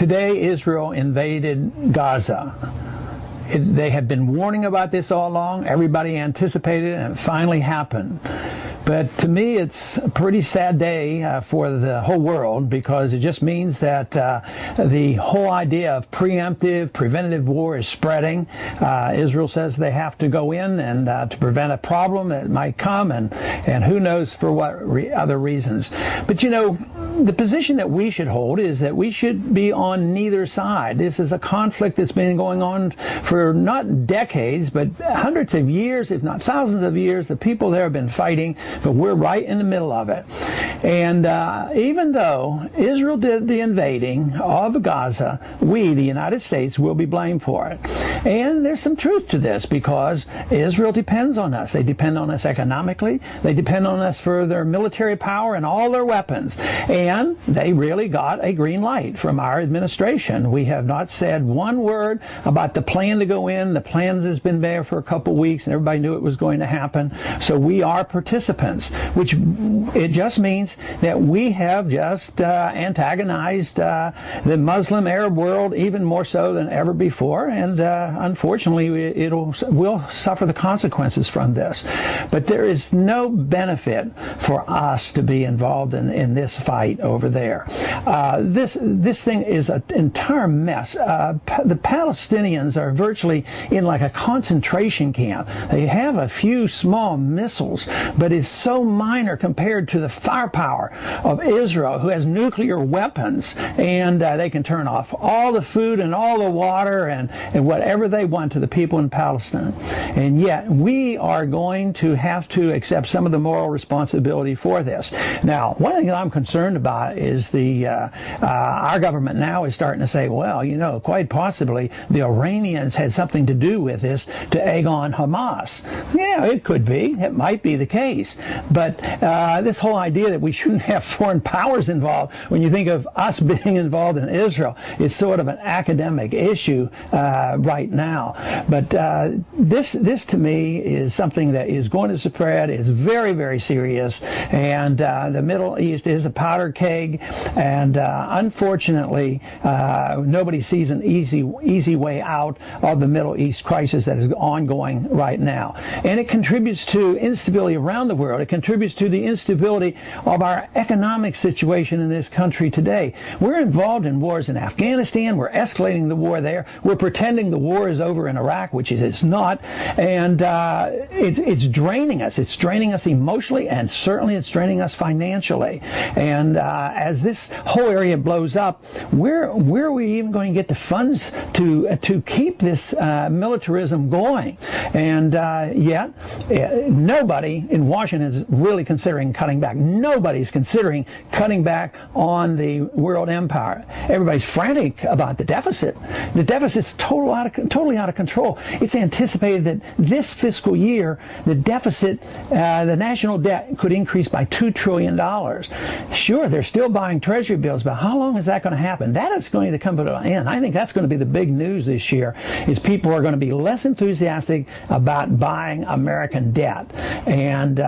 Today, Israel invaded Gaza. They have been warning about this all along. Everybody anticipated it, and it finally happened. But to me, it's a pretty sad day for the whole world, because it just means that the whole idea of preemptive, preventative war is spreading. Israel says they have to go in and to prevent a problem that might come, and who knows for what other reasons. But you know, the position that we should hold is that we should be on neither side. This is a conflict that's been going on for not decades, but hundreds of years, if not thousands of years. The people there have been fighting, but we're right in the middle of it. And even though Israel did the invading of Gaza, we, the United States, will be blamed for it. And there's some truth to this, because Israel depends on us. They depend on us economically. They depend on us for their military power and all their weapons. And they really got a green light from our administration. We have not said one word about the plan to go in. The plans has been there for a couple weeks, and everybody knew it was going to happen. So we are participants, which it just means that we have just antagonized the Muslim Arab world even more so than ever before. And unfortunately, we'll suffer the consequences from this. But there is no benefit for us to be involved in this fight over there. This thing is an entire mess. The Palestinians are virtually in like a concentration camp. They have a few small missiles, but it's so minor compared to the firepower of Israel, who has nuclear weapons, and they can turn off all the food and all the water and whatever they want to the people in Palestine. And yet we are going to have to accept some of the moral responsibility for this. Now, one thing that I'm concerned about is our government now is starting to say, well, you know, quite possibly the Iranians had something to do with this to egg on Hamas. Yeah, it could be. It might be the case. But this whole idea that we shouldn't have foreign powers involved, when you think of us being involved in Israel, it's sort of an academic issue right now. But this to me is something that is going to spread. It's very, very serious. And the Middle East is a powder keg. And unfortunately, nobody sees an easy way out of the Middle East crisis that is ongoing right now. And it contributes to instability around the world. It contributes to the instability of our economic situation in this country today. We're involved in wars in Afghanistan. We're escalating the war there. We're pretending the war is over in Iraq, which it is not. And it's draining us. It's draining us emotionally, and certainly it's draining us financially. And as this whole area blows up, where are we even going to get the funds to keep this militarism going? And yet, nobody in Washington is really considering cutting back. Nobody's considering cutting back on the world empire. Everybody's frantic about the deficit. The deficit's totally out of control. It's anticipated that this fiscal year, the deficit, the national debt could increase by $2 trillion. Sure, they're still buying treasury bills, but how long is that going to happen? That is going to come to an end. I think that's going to be the big news this year, is people are going to be less enthusiastic about buying American debt. And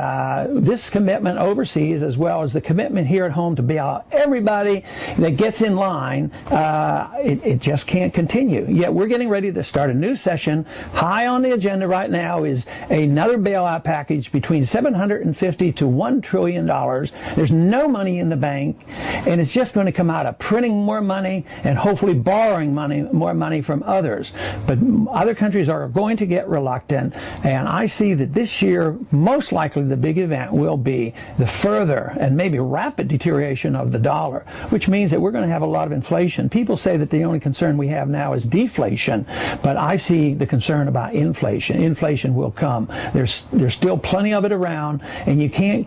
this commitment overseas, as well as the commitment here at home to bail out everybody that gets in line, it just can't continue. Yet we're getting ready to start a new session. High on the agenda right now is another bailout package between $750 to $1 trillion. There's no money in the bank, and it's just going to come out of printing more money and hopefully borrowing more money from others. But other countries are going to get reluctant, and I see that this year, most likely the big event will be the further and maybe rapid deterioration of the dollar, which means that we're going to have a lot of inflation. People say that the only concern we have now is deflation, but I see the concern about inflation. Inflation will come. There's still plenty of it around, and you can't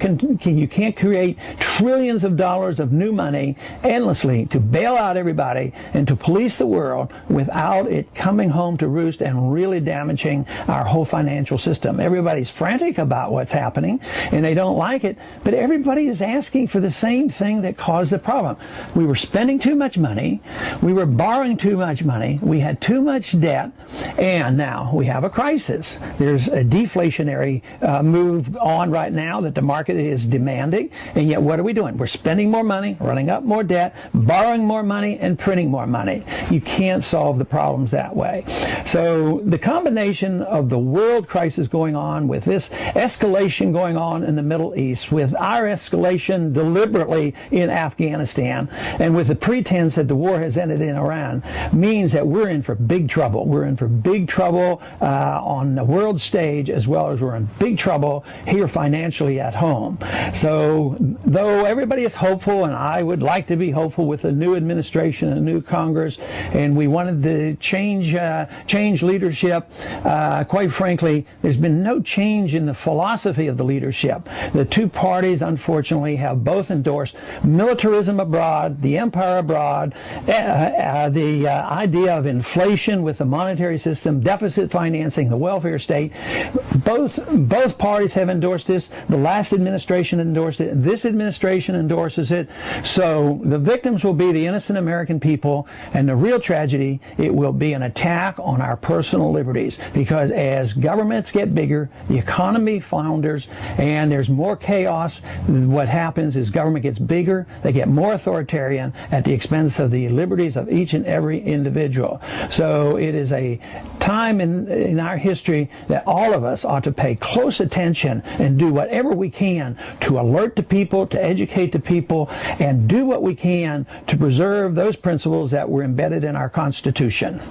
create trillions of dollars of new money endlessly to bail out everybody and to police the world without it coming home to roost and really damaging our whole financial system. Everybody's frantic about what's happening, and they don't like it, but everybody is is asking for the same thing that caused the problem. We were spending too much money, we were borrowing too much money, we had too much debt, and now we have a crisis. There's a deflationary move on right now that the market is demanding, and yet what are we doing? We're spending more money, running up more debt, borrowing more money, and printing more money. You can't solve the problems that way. So the combination of the world crisis going on with this escalation going on in the Middle East, with our escalation deliberately in Afghanistan, and with the pretense that the war has ended in Iran, means that we're in for big trouble. We're in for big trouble on the world stage, as well as we're in big trouble here financially at home. So though everybody is hopeful, and I would like to be hopeful with a new administration, a new Congress, and we wanted to change leadership, quite frankly, there's been no change in the philosophy of the leadership. The two parties, unfortunately, have both endorsed militarism abroad, the empire abroad, the idea of inflation with the monetary system, deficit financing, the welfare state. Both parties have endorsed this. The last administration endorsed it. This administration endorses it. So the victims will be the innocent American people, and the real tragedy, it will be an attack on our personal liberties, because as governments get bigger, the economy flounders, and there's more chaos. What happens is government gets bigger, they get more authoritarian at the expense of the liberties of each and every individual. So it is a time in our history that all of us ought to pay close attention and do whatever we can to alert the people, to educate the people, and do what we can to preserve those principles that were embedded in our Constitution.